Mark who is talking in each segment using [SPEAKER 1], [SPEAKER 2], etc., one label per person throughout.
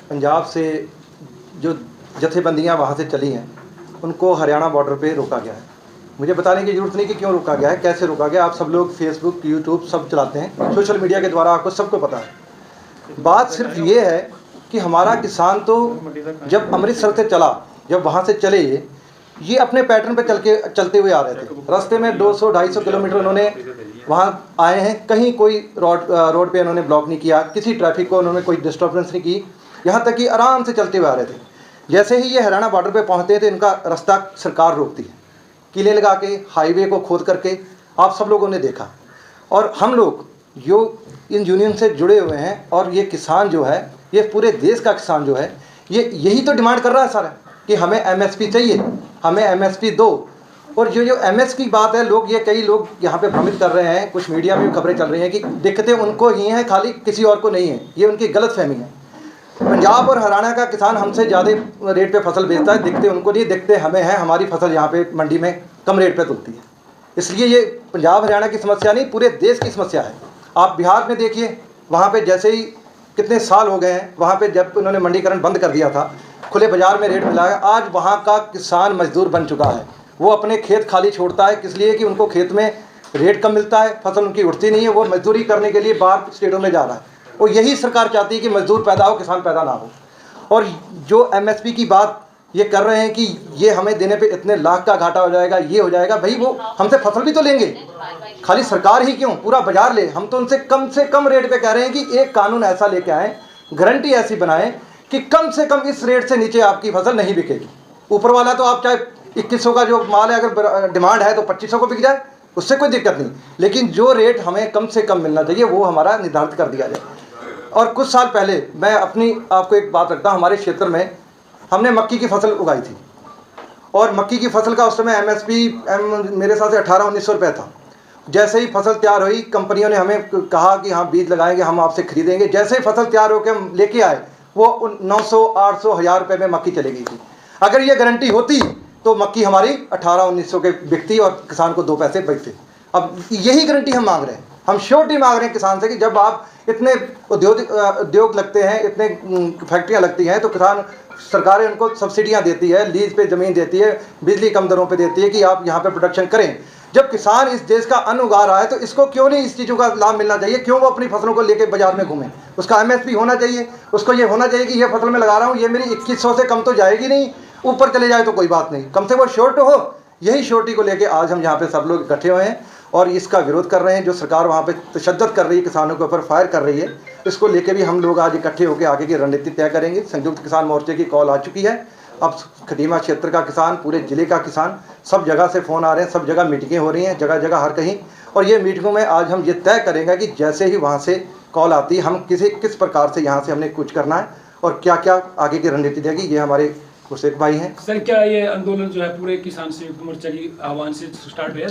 [SPEAKER 1] पंजाब से जो जथेबंदियां वहाँ से चली हैं उनको हरियाणा बॉर्डर पे रोका गया है। मुझे बताने की ज़रूरत नहीं कि क्यों रोका गया है, कैसे रोका गया। आप सब लोग फेसबुक, यूट्यूब सब चलाते हैं, सोशल मीडिया के द्वारा आपको सबको पता है। बात सिर्फ ये है कि हमारा किसान तो जब अमृतसर से चला, जब वहाँ से चले ये अपने पैटर्न पे चलते हुए आ रहे थे। रास्ते में 200-250 किलोमीटर उन्होंने वहाँ आए हैं, कहीं कोई रोड पे उन्होंने ब्लॉक नहीं किया, किसी ट्रैफिक को उन्होंने कोई डिस्टर्बेंस नहीं की, यहाँ तक कि आराम से चलते हुए आ रहे थे। जैसे ही ये हरियाणा बॉर्डर पे पहुँचते थे इनका रास्ता सरकार रोकती है, किले लगा के, हाईवे को खोद करके। आप सब लोगों ने देखा। और हम लोग जो इन यूनियन से जुड़े हुए हैं और ये किसान जो है, ये पूरे देश का किसान जो है, ये यही तो डिमांड कर रहा है सारा कि हमें एमएसपी चाहिए, हमें एमएसपी दो। और जो एमएसपी की बात है, कई लोग यहाँ पे भ्रमित कर रहे हैं, कुछ मीडिया में भी खबरें चल रही हैं कि दिक्कतें उनको ही हैं, खाली किसी और को नहीं है। ये उनकी गलतफहमी है। पंजाब और हरियाणा का किसान हमसे ज़्यादा रेट पे फसल बेचता है, दिखते उनको नहीं, दिखते हमें हैं। हमारी फसल यहाँ पे मंडी में कम रेट पे तुलती है। इसलिए ये पंजाब हरियाणा की समस्या नहीं, पूरे देश की समस्या है। आप बिहार में देखिए, वहाँ पे जैसे ही कितने साल हो गए हैं, वहाँ पे जब उन्होंने मंडीकरण बंद कर दिया था, खुले बाजार में रेट मिला है। आज वहाँ का किसान मजदूर बन चुका है। वो अपने खेत खाली छोड़ता है, किस लिए कि उनको खेत में रेट कम मिलता है, फसल उनकी उठती नहीं है। वो मजदूरी करने के लिए बाहर स्टेटों में जा रहा है। और यही सरकार चाहती है कि मजदूर पैदा हो, किसान पैदा ना हो। और जो एमएसपी की बात ये कर रहे हैं कि ये हमें देने पे इतने लाख का घाटा हो जाएगा, ये हो जाएगा, भाई वो हमसे फसल भी तो लेंगे, खाली सरकार ही क्यों, पूरा बाजार ले। हम तो उनसे कम रेट पे कह रहे हैं कि एक कानून ऐसा लेके आए, गारंटी ऐसी बनाएं कि कम से कम इस रेट से नीचे आपकी फसल नहीं बिकेगी। ऊपर वाला तो आप चाहे 2100 का जो माल है, अगर डिमांड है तो 2500 को बिक जाए, उससे कोई दिक्कत नहीं। लेकिन जो रेट हमें कम से कम मिलना चाहिए वो हमारा निर्धारित कर दिया जाए। और कुछ साल पहले मैं आपको एक बात रखता हूँ, हमारे क्षेत्र में हमने मक्की की फसल उगाई थी। और मक्की की फसल का उस समय एमएसपी मेरे हिसाब से 1800-1900 रुपये था। जैसे ही फसल तैयार हुई, कंपनियों ने हमें कहा कि हाँ बीज लगाएंगे, हम आपसे खरीदेंगे। जैसे ही फसल तैयार होकर हम लेके आए, वो 900, 800, 1000 रुपये में मक्की चली गई थी। अगर ये गारंटी होती तो मक्की हमारी 1800-1900 के बिकती और किसान को 2 पैसे बचते। अब यही गारंटी हम मांग रहे हैं, हम श्योरिटी मांग रहे हैं किसान से कि जब आप इतने उद्योग लगते हैं, इतने फैक्ट्रियां लगती हैं, तो किसान सरकारें उनको सब्सिडियां देती है, लीज पे ज़मीन देती है, बिजली कम दरों पे देती है कि आप यहाँ पे प्रोडक्शन करें। जब किसान इस देश का अन्न उगा रहा है तो इसको क्यों नहीं इस चीज़ों का लाभ मिलना चाहिए? क्यों वो अपनी फसलों को लेकर बाजार में घूमें? उसका एमएसपी होना चाहिए। उसको ये होना चाहिए कि ये फसल मैं लगा रहा हूँ, ये मेरी 2100 से कम तो जाएगी नहीं, ऊपर चले जाए तो कोई बात नहीं, कम से वो श्योर हो। यही श्योरिटी को लेकर आज हम यहाँ पे सब लोग इकट्ठे हुए हैं और इसका विरोध कर रहे हैं। जो सरकार वहाँ पे तशद्दुद कर रही है, किसानों के ऊपर फायर कर रही है, इसको लेके भी हम लोग आज इकट्ठे होकर आगे की रणनीति तय करेंगे। संयुक्त किसान मोर्चे की कॉल आ चुकी है। अब खटीमा क्षेत्र का किसान, पूरे ज़िले का किसान, सब जगह से फ़ोन आ रहे हैं, सब जगह मीटिंगें हो रही हैं, जगह जगह हर कहीं। और ये मीटिंगों में आज हम ये तय करेंगे कि जैसे ही वहाँ से कॉल आती है, हम किस प्रकार से यहाँ से हमने कुछ करना है और क्या क्या आगे की रणनीति देगी। ये हमारे कुशेक भाई हैं।
[SPEAKER 2] सर, क्या ये आंदोलन जो है पूरे किसान संयुक्त मोर्चा की आह्वान से स्टार्ट हुआ?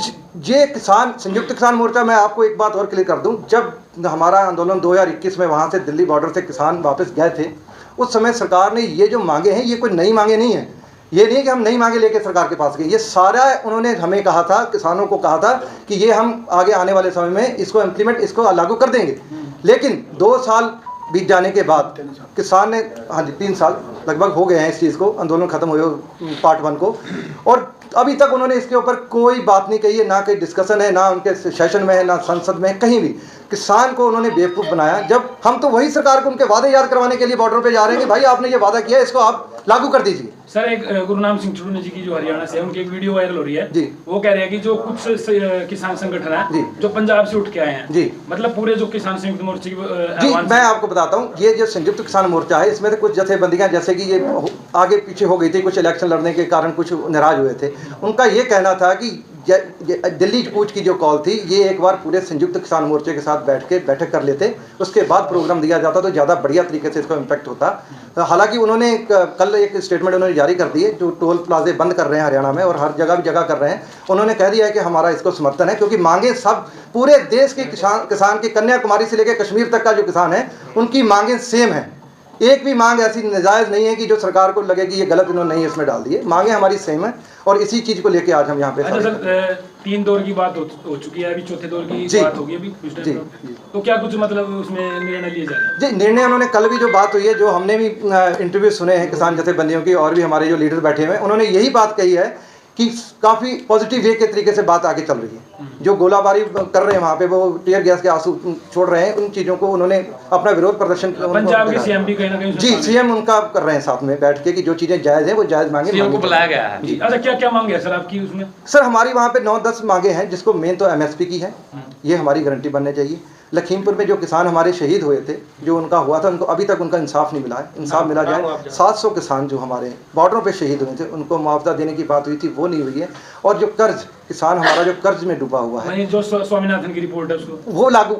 [SPEAKER 1] ये किसान संयुक्त किसान मोर्चा, मैं आपको एक बात और क्लियर कर दूं, जब हमारा आंदोलन 2021 में वहाँ से दिल्ली बॉर्डर से किसान वापस गए थे, उस समय सरकार ने ये जो मांगे हैं, ये कोई नई मांगे नहीं है। ये नहीं कि हम नई मांगे लेके सरकार के पास गए, ये सारा उन्होंने हमें कहा था, किसानों को कहा था कि ये हम आगे आने वाले समय में इसको इम्प्लीमेंट, इसको लागू कर देंगे। लेकिन 2 साल बीत जाने के बाद किसान ने, हाँ जी 3 साल लगभग हो गए हैं इस चीज़ को, आंदोलन खत्म हुए पार्ट 1 को, और अभी तक उन्होंने इसके ऊपर कोई बात नहीं कही है। ना कोई डिस्कशन है, ना उनके सेशन में है, ना संसद में, कहीं भी। किसान को उन्होंने बेवकूफ़ बनाया। जब हम तो वही सरकार को उनके वादे याद करवाने के लिए बॉर्डर पे जा रहे हैं कि भाई आपने ये वादा किया, इसको आप लागू कर दीजिए।
[SPEAKER 2] सर, एक गुरनाम सिंह चुड़ूनी जी की जो हरियाणा से है, उनकी एक वीडियो वायरल हो रही है
[SPEAKER 1] जी।
[SPEAKER 2] वो कह रहे हैं कि जो कुछ किसान संगठन है जो पंजाब से उठ के आए हैं जी, मतलब पूरे जो किसान संयुक्त मोर्चे की
[SPEAKER 1] जी, मैं आपको बताता हूँ, ये जो संयुक्त किसान मोर्चा है, इसमें से कुछ जथेबंदियां, जैसे कि ये आगे पीछे हो गई थी, कुछ इलेक्शन लड़ने के कारण कुछ नाराज हुए थे, उनका ये कहना था कि दिल्ली कूच की जो कॉल थी, ये एक बार पूरे संयुक्त किसान मोर्चे के साथ बैठक कर लेते, उसके बाद प्रोग्राम दिया जाता तो ज़्यादा बढ़िया तरीके से इसका इम्पैक्ट होता। हालांकि उन्होंने कल एक स्टेटमेंट उन्होंने जारी कर दी है, जो टोल प्लाजे बंद कर रहे हैं हरियाणा में और हर जगह भी जगह कर रहे हैं, उन्होंने कह दिया है कि हमारा इसको समर्थन है, क्योंकि मांगे सब पूरे देश के किसान की, कन्याकुमारी से लेकर कश्मीर तक का जो किसान है, उनकी मांगें सेम है एक भी मांग ऐसी नाजायज़ नहीं है कि जो सरकार को लगे कि ये गलत इन्होंने नहीं इसमें डाल दिए। मांगे हमारी सेम है और इसी चीज़ को लेके आज हम यहाँ पे।
[SPEAKER 2] अच्छा सर, 3 दौर की बात हो चुकी है, अभी चौथे दौर की बात होगी अभी जी। तो क्या कुछ मतलब उसमें निर्णय लिए जा रहे हैं? जी,
[SPEAKER 1] निर्णय उन्होंने कल भी जो बात हुई है, जो हमने भी इंटरव्यू सुने हैं किसान जथेबंदियों की और भी हमारे जो लीडर बैठे हुए हैं, उन्होंने यही बात कही है कि काफ़ी पॉजिटिव वे के तरीके से बात आगे चल रही है। जो गोलाबारी कर रहे हैं वहाँ पे, वो टीयर गैस के आंसू छोड़ रहे हैं, उन चीज़ों को उन्होंने अपना विरोध प्रदर्शन
[SPEAKER 2] पंजाब के सीएम भी कहीं ना कहीं
[SPEAKER 1] जी सीएम उनका कर रहे हैं साथ में बैठ के कि जो चीज़ें जायज़ है वो जायज़ मांगे
[SPEAKER 2] सीएम को बुलाया गया है जी। अच्छा, क्या क्या मांगे सर आपकी उसमें?
[SPEAKER 1] सर हमारी वहाँ पे 9-10 मांगे हैं, जिसको मेन तो एमएसपी की है, ये हमारी गारंटी बननी चाहिए। लखीमपुर में जो किसान हमारे शहीद हुए थे, जो उनका हुआ था, उनको अभी तक उनका इंसाफ नहीं मिला है। इंसाफ मिला जाए। 700 किसान जो हमारे बॉर्डरों पे शहीद हुए थे, उनको मुआवजा देने की बात हुई थी, वो नहीं हुई है। और जो कर्ज किसान हमारा जो कर्ज में डूबा हुआ है,
[SPEAKER 2] जो स्वामीनाथन की रिपोर्ट है उसको
[SPEAKER 1] वो लागू,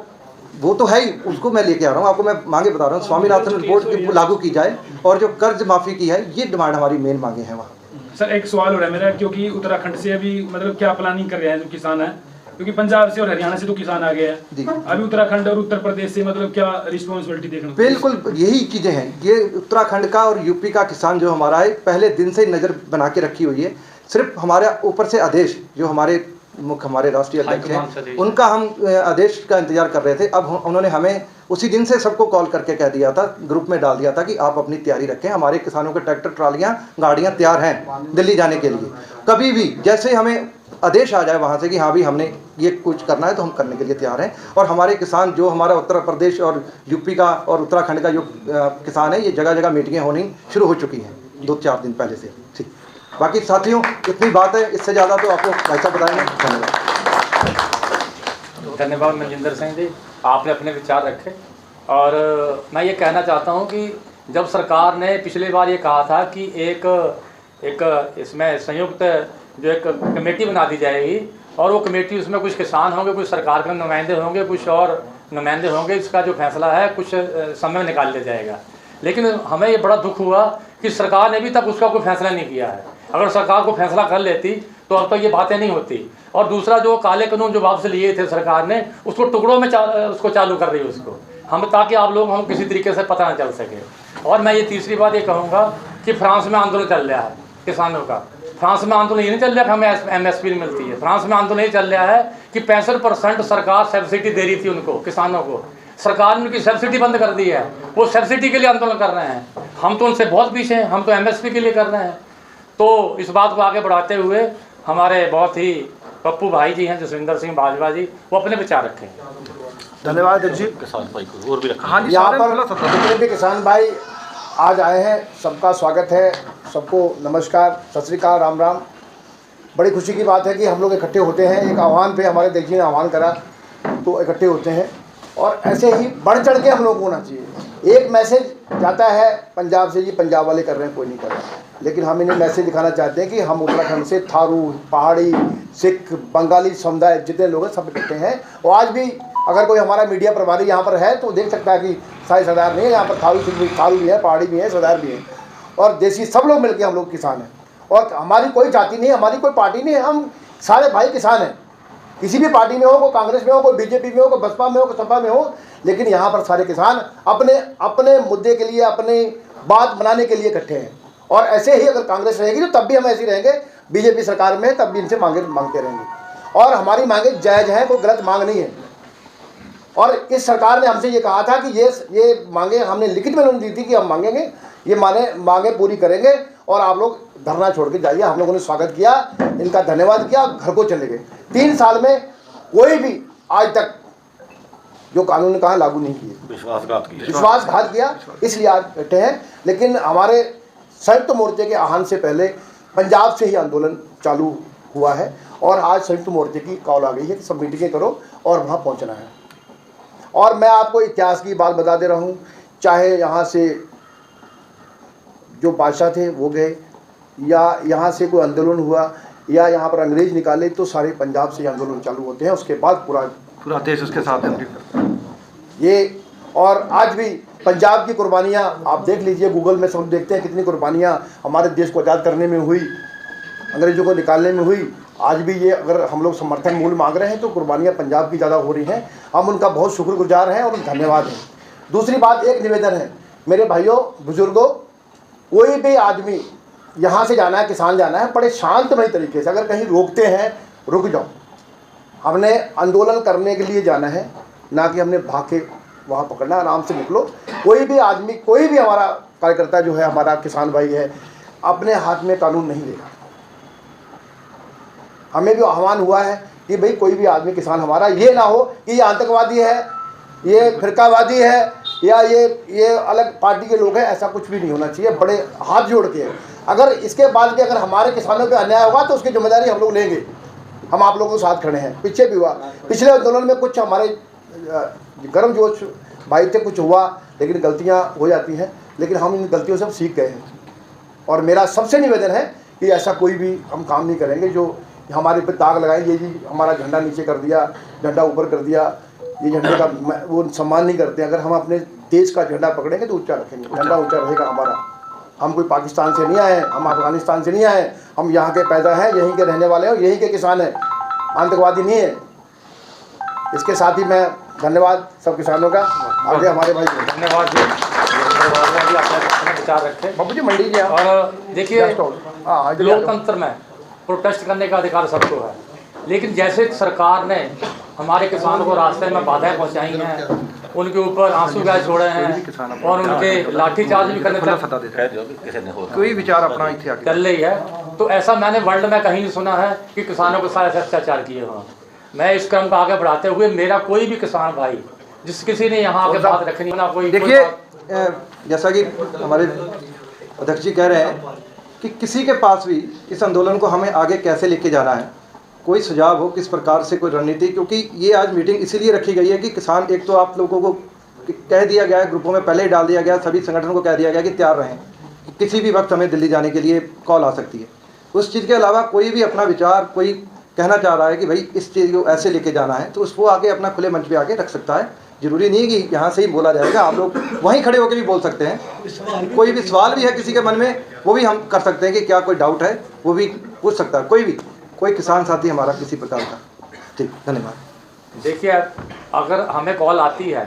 [SPEAKER 1] वो तो है ही, उसको मैं लेके आ रहा हूँ, आपको मैं मांगे बता रहा हूँ। स्वामीनाथन रिपोर्ट लागू की जाए और जो कर्ज माफ़ी की है, ये डिमांड हमारी मेन मांगे हैं वहाँ।
[SPEAKER 2] सर एक सवाल हो रहा है मेरा, क्योंकि उत्तराखंड से अभी मतलब क्या प्लानिंग कर रहे हैं जो किसान है, क्योंकि पंजाब से और हरियाणा से तो किसान आ गए हैं, अभी उत्तराखंड और उत्तर प्रदेश से मतलब क्या रिस्पॉन्सिबिलिटी देखना? बिल्कुल
[SPEAKER 1] यही चीज़ें हैं। ये उत्तराखंड का और यूपी का किसान जो हमारा है, पहले दिन से नज़र बना के रखी हुई है। सिर्फ हमारे ऊपर से आदेश, जो हमारे राष्ट्रीय अध्यक्ष हैं, उनका हम आदेश का इंतजार कर रहे थे। अब उन्होंने हमें उसी दिन से सबको कॉल करके कह दिया था, ग्रुप में डाल दिया था कि आप अपनी तैयारी रखें, हमारे किसानों के ट्रैक्टर, ट्रालियाँ, गाड़ियाँ तैयार हैं दिल्ली जाने के लिए। कभी भी जैसे हमें आदेश आ जाए वहाँ से कि हाँ भी हमने ये कुछ करना है, तो हम करने के लिए तैयार हैं। और हमारे किसान जो हमारा उत्तर प्रदेश और यूपी का और उत्तराखंड का जो किसान है, ये जगह जगह मीटिंगें होनी शुरू हो चुकी हैं 2-4 दिन पहले से। ठीक, बाकी साथियों इतनी बात है, इससे ज़्यादा तो आपको भाई साहब बताएंगे। धन्यवाद।
[SPEAKER 3] धन्यवाद मनजिंदर सिंह जी, आपने अपने विचार रखे। और मैं ये कहना चाहता हूँ कि जब सरकार ने पिछली बार ये कहा था कि एक इसमें संयुक्त जो एक कमेटी बना दी जाएगी, और वो कमेटी, उसमें कुछ किसान होंगे, कुछ सरकार के नुमाइंदे होंगे, कुछ और नुमाइंदे होंगे, इसका जो फैसला है कुछ समय में निकाल लिया जाएगा। लेकिन हमें ये बड़ा दुख हुआ कि सरकार ने अभी तक उसका कोई फैसला नहीं किया है। अगर सरकार को फैसला कर लेती तो अब तक ये बातें नहीं होती। और दूसरा, जो काले कानून जो वापस लिए थे सरकार ने, उसको टुकड़ों में उसको चालू कर रही है उसको, हम ताकि आप लोग हम किसी तरीके से पता न चल सके। और मैं ये तीसरी बात ये कहूँगा कि फ्रांस में आंदोलन चल रहा है किसानों का। फ्रांस में आंदोलन ये नहीं चल रहा कि हमें एमएसपी नहीं मिलती है। फ्रांस में आंदोलन ये चल रहा है कि 65% सरकार सब्सिडी दे रही थी उनको, किसानों को। सरकार ने उनकी सब्सिडी बंद कर दी है, वो सब्सिडी के लिए आंदोलन कर रहे हैं। हम तो उनसे बहुत पीछे हैं, हम तो एमएसपी के लिए कर रहे हैं। तो इस बात को आगे बढ़ाते हुए हमारे बहुत ही पप्पू भाई जी हैं, जसविंदर सिंह बाजवा जी, वो अपने विचार रखें।
[SPEAKER 4] धन्यवाद जी।
[SPEAKER 5] किसान भाई को और भी रखें।
[SPEAKER 4] हाँ, यहाँ पर जितने भी किसान भाई आज आए हैं, सबका स्वागत है, सबको नमस्कार, सत श्री अकाल, राम राम। बड़ी खुशी की बात है कि हम लोग इकट्ठे होते हैं, एक आह्वान पे हमारे देश ने आह्वान करा तो इकट्ठे होते हैं, और ऐसे ही बढ़ चढ़ के हम लोग को होना चाहिए। एक मैसेज जाता है पंजाब से, जी पंजाब वाले कर रहे हैं, कोई नहीं कर रहा, लेकिन हम इन्हें मैसेज दिखाना चाहते हैं कि हम उत्तराखंड से थारू, पहाड़ी, सिख, बंगाली समुदाय जितने लोग हैं सब इकट्ठे हैं। और आज भी अगर कोई हमारा मीडिया प्रभारी यहाँ पर है तो देख सकता है कि सारे सरदार नहीं है, यहाँ पर थारू भी है, पहाड़ी भी है, सरदार भी है, और देसी सब लोग मिलकर हम लोग किसान हैं। और हमारी कोई जाति नहीं है, हमारी कोई पार्टी नहीं है, हम सारे भाई किसान हैं। किसी भी पार्टी में हो, कोई कांग्रेस में हो, कोई बीजेपी में हो, कोई बसपा में हो, कोई सपा में हो, लेकिन यहाँ पर सारे किसान अपने अपने मुद्दे के लिए, अपनी बात बनाने के लिए इकट्ठे हैं। और ऐसे ही अगर कांग्रेस रहेगी तो तब भी हम ऐसे ही रहेंगे, बीजेपी सरकार में तब भी इनसे मांगते रहेंगे। और हमारी मांगे जायज़ हैं, कोई गलत मांग नहीं है। और इस सरकार ने हमसे ये कहा था कि ये मांगे हमने लिखित में उन्होंने दी थी कि हम मांगेंगे, ये मांगे पूरी करेंगे, और आप लोग धरना छोड़ के जाइए। हम लोगों ने स्वागत किया, इनका धन्यवाद किया, घर को चले गए। 3 साल में कोई भी आज तक जो कानून ने कहा लागू नहीं किए, विश्वासघात किया, इसलिए आज बैठे हैं। लेकिन हमारे संयुक्त मोर्चे के आह्वान से पहले पंजाब से ही आंदोलन चालू हुआ है, और आज संयुक्त मोर्चे की कॉल आ गई है कि सब मीटिंगें करो और वहाँ पहुँचना है। और मैं आपको इतिहास की बात बता दे रहा हूँ, चाहे यहाँ से जो बादशाह थे वो गए, या यहाँ से कोई आंदोलन हुआ, या यहाँ पर अंग्रेज निकाले, तो सारे पंजाब से आंदोलन चालू होते हैं, उसके बाद पूरा देश उसके साथ है ये। और आज भी पंजाब की कुर्बानियाँ आप देख लीजिए, गूगल में सब देखते हैं कितनी कुर्बानियाँ हमारे देश को आज़ाद करने में हुई, अंग्रेज़ों को निकालने में हुई। आज भी ये अगर हम लोग समर्थन मूल्य मांग रहे हैं तो कुर्बानियाँ पंजाब की ज़्यादा हो रही हैं, हम उनका बहुत शुक्रगुजार हैं और धन्यवाद हैं। दूसरी बात, एक निवेदन है मेरे भाइयों बुजुर्गों, कोई भी आदमी यहाँ से जाना है, किसान जाना है, बड़े शांतमय तरीके से, अगर कहीं रोकते हैं रुक जाओ। हमने आंदोलन करने के लिए जाना है, ना कि हमने भाग के वहाँ पकड़ना। आराम से निकलो। कोई भी आदमी, कोई भी हमारा कार्यकर्ता जो है, हमारा किसान भाई है, अपने हाथ में कानून नहीं लेगा। हमें भी आह्वान हुआ है कि भाई कोई भी आदमी किसान हमारा ये ना हो कि ये आतंकवादी है, ये फिरकावादी है, या ये अलग पार्टी के लोग हैं। ऐसा कुछ भी नहीं होना चाहिए। बड़े हाथ जोड़ के, अगर इसके बाद भी अगर हमारे किसानों पे अन्याय होगा तो उसकी जिम्मेदारी हम लोग लेंगे। हम आप लोगों के साथ खड़े हैं। पीछे भी हुआ, पिछले आंदोलन में कुछ हमारे गर्मजोश भाई थे, कुछ हुआ, लेकिन गलतियां हो जाती हैं, लेकिन हम इन गलतियों से सीख गए हैं। और मेरा सबसे निवेदन है कि ऐसा कोई भी हम काम नहीं करेंगे जो हमारे पे दाग लगाए। ये जी हमारा झंडा नीचे कर दिया, झंडा ऊपर कर दिया, ये झंडे का वो सम्मान नहीं करते। अगर हम अपने देश का झंडा पकड़ेंगे तो ऊंचा रखेंगे, झंडा ऊंचा रहेगा हमारा। हम कोई पाकिस्तान से नहीं आए, हम अफगानिस्तान से नहीं आए, हम यहाँ के पैदा हैं, यहीं के रहने वाले हैं, यहीं के किसान हैं, आतंकवादी नहीं है। इसके साथ ही मैं धन्यवाद सब किसानों का। आगे हमारे भाई
[SPEAKER 3] धन्यवाद जी, अपने विचार रखे
[SPEAKER 4] बाबू जी। मंडी जी
[SPEAKER 3] और देखिए, लोकतंत्र में प्रोटेस्ट करने का अधिकार सबको है, लेकिन जैसे सरकार ने हमारे किसानों को रास्ते में बाधाएं पहुंचाई हैं, उनके ऊपर आंसू गैस छोड़े हैं और उनके लाठीचार्ज भी करने तक
[SPEAKER 1] कोई विचार अपना
[SPEAKER 3] चल रही है, तो ऐसा मैंने वर्ल्ड में कहीं नहीं सुना है कि किसानों के साथ अत्याचार किए हों। मैं इस क्रम को आगे बढ़ाते हुए, मेरा कोई भी किसान भाई जिस किसी ने यहाँ आके बात रखनी ना, कोई
[SPEAKER 1] देखिए, जैसा कि हमारे अध्यक्ष जी कह रहे हैं कि किसी के पास भी इस आंदोलन को हमें आगे कैसे लेके जाना है, कोई सुझाव हो, किस प्रकार से कोई रणनीति, क्योंकि ये आज मीटिंग इसीलिए रखी गई है कि किसान, एक तो आप लोगों को कह दिया गया है, ग्रुपों में पहले ही डाल दिया गया, सभी संगठनों को कह दिया गया कि तैयार रहें, किसी भी वक्त हमें दिल्ली जाने के लिए कॉल आ सकती है। उस चीज़ के अलावा कोई भी अपना विचार कोई कहना चाह रहा है कि भाई इस चीज़ को ऐसे लेके जाना है, तो उसको आगे अपना खुले मंच पे आके रख सकता है। जरूरी नहीं कि यहाँ से ही बोला जाएगा, आप लोग वहीं खड़े होकर भी बोल सकते हैं। कोई भी सवाल भी है किसी के मन में, वो भी हम कर सकते हैं कि क्या कोई डाउट है, वो भी पूछ सकता है कोई किसान साथी हमारा किसी प्रकार का। ठीक, धन्यवाद।
[SPEAKER 3] देखिए, अगर हमें कॉल आती है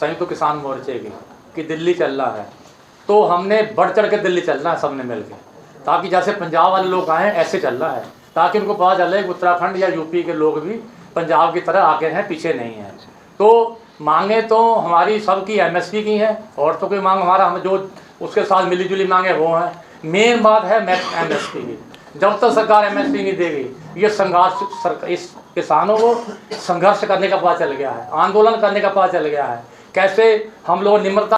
[SPEAKER 3] संयुक्त किसान मोर्चे की कि दिल्ली चलना है, तो हमने बढ़ चढ़ के दिल्ली चलना है सबने मिल के, ताकि जैसे पंजाब वाले लोग आए ऐसे चलना है, ताकि उनको पता चले कि उत्तराखंड या यूपी के लोग भी पंजाब की तरह आगे हैं, पीछे नहीं हैं। तो मांगे तो हमारी सबकी एमएसपी की हैं, और तो कोई मांग हमारा हम जो उसके साथ मिली जुली मांगे वो हैं। मेन बात है एमएसपी की। जब तक सरकार एमएसपी नहीं देगी, ये संघर्ष, इस किसानों को संघर्ष करने का पता चल गया है, आंदोलन करने का पता चल गया है। कैसे हम लोग निम्रता